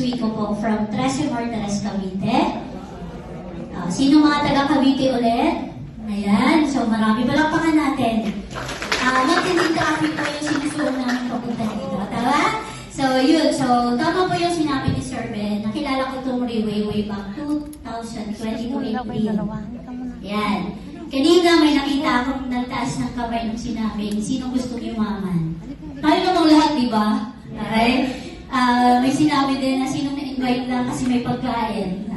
Rico po from Trece Morteres, Cavite. Sino mga taga Cavite ulit? Ayan, so marami palakpakan natin. Matinding traffic po yung sinusuong namin papunta dito. Tama? So, yun. So, tama po yung sinabi ni Sir Ben. Nakilala ko itong way back 2022 April. Yan. Kanina may nakita akong nagtaas ng kamay nung sinabi, sino gusto yumaman? Tayo namang lahat, di ba? Okay? May sinabi din na sinong na-invite lang kasi may pagkain.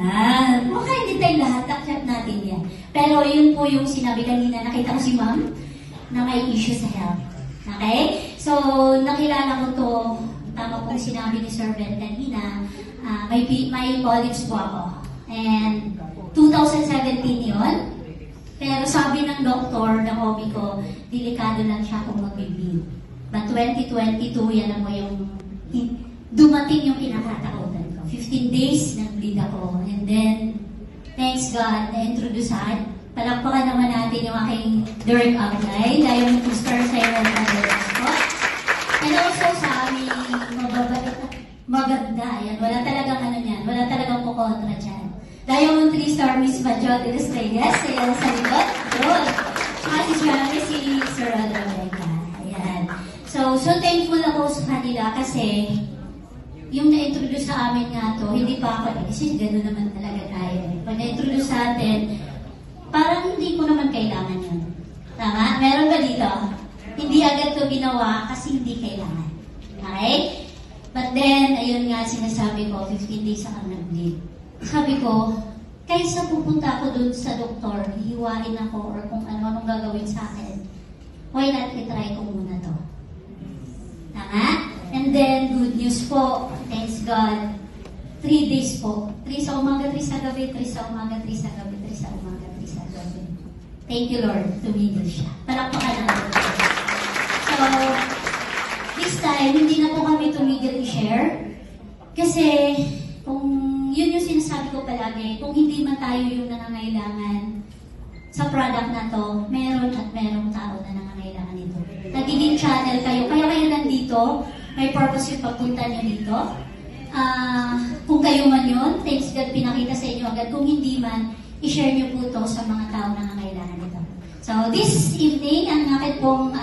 Baka hindi tayo lahat, takchat natin yan. Pero yun po yung sinabi kanina, nakita ko si Ma'am na may issue sa health. Okay? So, nakilala ko to, tama pong sinabi ni Sir Ben kanina, may college po ako. And 2017 yun. Pero sabi ng doktor, na hobby ko, delikado lang siya kung mag-bleed. But 2022, yan na mo yung dumating yung pinakatakutan ko. 15 days nag-bleed ako. And then, thanks God, na-introduce saan. Palakpakan naman natin yung aking direct upline. Dahil yung star sa iyo ko. And also sa aming maganda. Yan. Wala talagang ano yan. Wala talagang kukontra dyan. Diamond 3-star Miss Majote Estrellas. Ayan sa likod. Good. At si Sir Adelaida. Ayan. So thankful ako sa kanila kasi yung na-introduce sa amin nga to, hindi pa ako, kasi gano'n naman talaga tayo. Pag na-introduce sa atin, parang hindi ko naman kailangan yun. Tama? Meron ba dito? Hindi agad ko ginawa kasi hindi kailangan. Okay? But then, ayun nga sinasabi ko, 15 days akong nag-bleed. Sabi ko, kaysa pupunta ako dun sa doktor, hihiwain ako or kung ano-anong gagawin sa akin, why not itry ko muna to? Tama? And then, good news po, thanks God, 3 days po. 3 sa umaga, 3 sa gabi, 3 sa umaga, 3 sa gabi, 3 sa umaga, 3 sa gabi. Thank you, Lord, tumigil siya. Palakpakan natin. So, this time, hindi na po kami tumigil i-share. Kasi, kung yun yung sinasabi ko palagi, kung hindi man tayo yung nangangailangan sa product na to, meron at merong tao na nangangailangan nito. Nagiging channel kayo. Kaya kayo nandito, may purpose yung pagpunta nyo dito. Kung kayo man yun, thanks God, pinakita sa inyo agad. Kung hindi man, i-share nyo po to sa mga tao na nangangailangan nito. So, this evening, ang akin pong